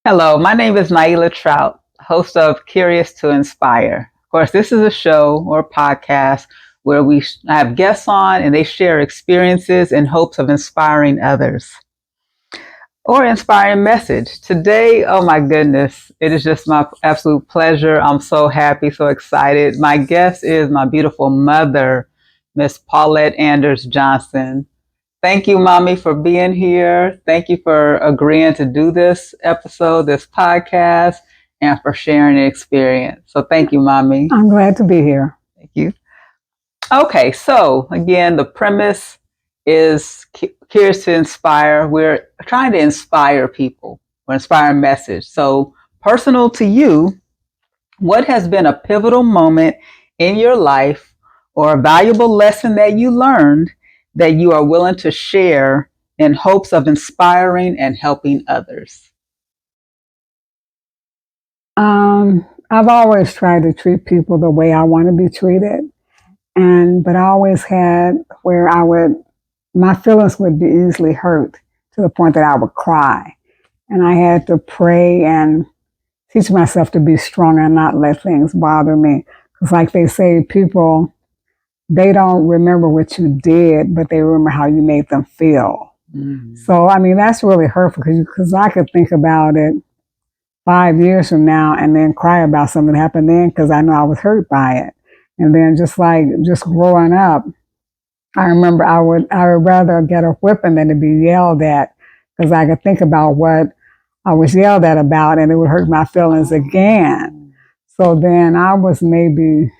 Hello, my name is Naila Trout, host of Curious to Inspire. Of course, this is a show or podcast where we have guests on and they share experiences in hopes of inspiring others or inspiring message. Today, oh my goodness, it is just my absolute pleasure. I'm so happy, so excited. My guest is my beautiful mother, Miss Paulette Anders Johnson. Thank you, Mommy, for being here. Thank you for agreeing to do this episode, this podcast, and for sharing the experience. So thank you, Mommy. I'm glad to be here. Thank you. Okay, so again, the premise is Curious to Inspire. We're trying to inspire people or inspire a message. So, personal to you, what has been a pivotal moment in your life or a valuable lesson that you learned that you are willing to share in hopes of inspiring and helping others? I've always tried to treat people the way I want to be treated. But I always had where my feelings would be easily hurt to the point that I would cry. And I had to pray and teach myself to be strong and not let things bother me. Because like they say, people, they don't remember what you did, but they remember how you made them feel. Mm. So, I mean, that's really hurtful because I could think about it 5 years from now and then cry about something that happened then because I know I was hurt by it. And then just growing up, I remember I would rather get a whipping than to be yelled at because I could think about what I was yelled at about and it would hurt my feelings again. So then I was maybe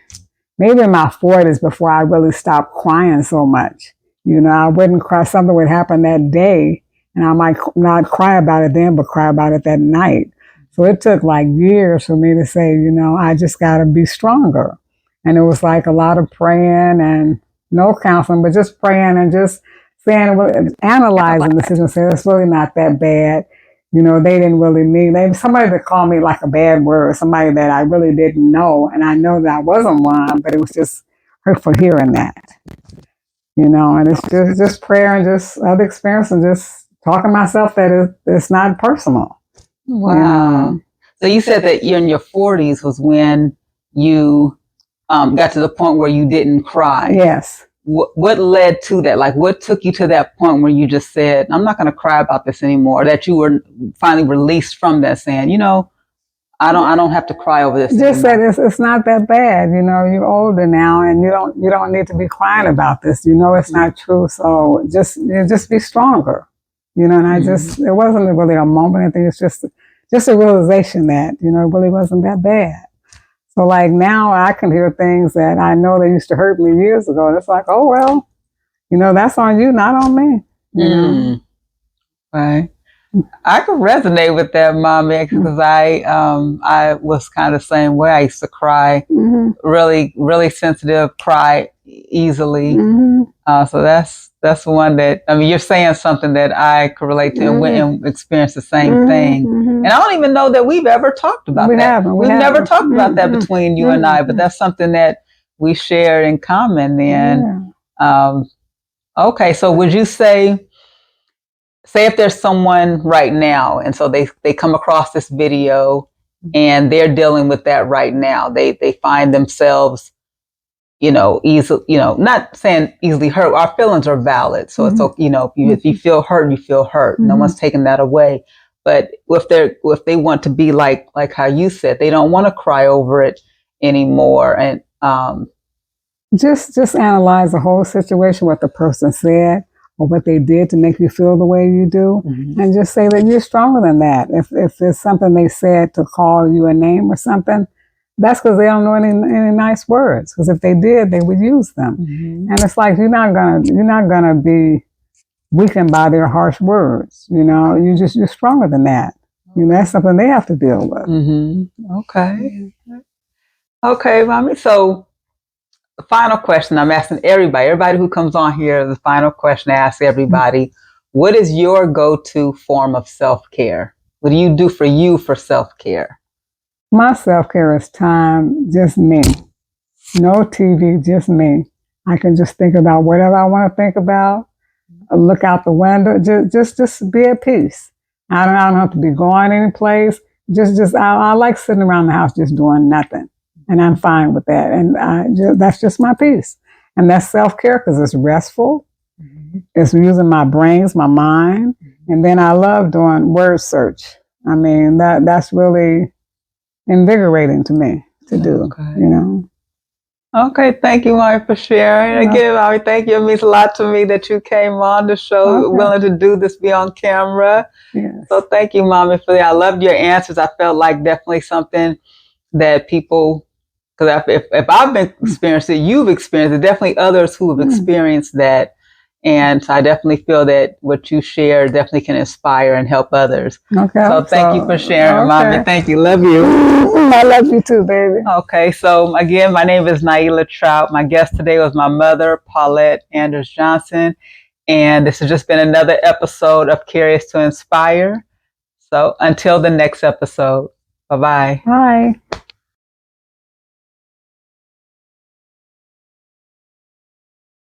in my 40s before I really stopped crying so much. You know, I wouldn't cry. Something would happen that day and I might not cry about it then, but cry about it that night. So it took like years for me to say, you know, I just got to be stronger. And it was like a lot of praying and no counseling, but just praying and just saying, analyzing the situation, saying it's really not that bad. You know, they didn't really mean, somebody that called me like a bad word, somebody that I really didn't know. And I know that I wasn't one, but it was just hurtful hearing that. You know, and it's just prayer and just other experience and just talking to myself that it's not personal. Wow. So you said that you're in your 40s was when you got to the point where you didn't cry. Yes. What led to that? Like, what took you to that point where you just said, I'm not going to cry about this anymore? That you were finally released from that saying, you know, I don't have to cry over this just anymore. said it's not that bad. You know, you're older now and you don't need to be crying about this. You know, it's not true. So just be stronger. You know, and it wasn't really a moment. I think it's just a realization that, you know, it really wasn't that bad. So like now I can hear things that I know they used to hurt me years ago. And it's like, oh, well, you know, that's on you, not on me. You know? Right. I could resonate with that, Mommy, because I was kind of the same way. I used to cry, really, really sensitive, cry easily. So that's one that, I mean, you're saying something that I could relate to and went and experienced the same thing. And I don't even know that we've ever talked about that. We've never talked about that between you and I, but that's something that we share in common then. Okay, so would you say if there's someone right now and so they come across this video and they're dealing with that right now, they find themselves, you know, easily, you know, not saying easily hurt. Our feelings are valid. So it's okay, you know, if you feel hurt, you feel hurt. No one's taking that away. But if they want to be like how you said, they don't want to cry over it anymore. And just analyze the whole situation, what the person said or what they did to make you feel the way you do, and just say that you're stronger than that. If there's something they said to call you a name or something, that's because they don't know any nice words. Because if they did, they would use them. And it's like you're not gonna be weakened by their harsh words. You know, you're stronger than that. You know, that's something they have to deal with. Okay, Mommy. So the final question I'm asking everybody who comes on here, the final question I ask everybody, what is your go-to form of self-care? What do you do for you for self-care? My self-care is time, just me. No TV, just me. I can just think about whatever I want to think about, look out the window, just be at peace. I don't have to be going any place. I like sitting around the house just doing nothing, and I'm fine with that. And that's just my peace. And that's self-care because it's restful. It's using my brains, my mind, and then I love doing word search. I mean, that's really invigorating to me to do. Okay. You know. Okay, thank you, Mommy, for sharing. Again, Mommy, thank you. It means a lot to me that you came on the show, willing to do this, be on camera. Yes. So thank you, Mommy, for that. I loved your answers. I felt like definitely something that people, because if I've been experienced it, you've experienced it, definitely others who have experienced that. And so I definitely feel that what you share definitely can inspire and help others. Okay. So thank you for sharing, Mommy. Thank you. Love you. I love you too, baby. Okay. So again, my name is Naila Trout. My guest today was my mother, Paulette Anders Johnson. And this has just been another episode of Curious to Inspire. So until the next episode, bye-bye. Bye.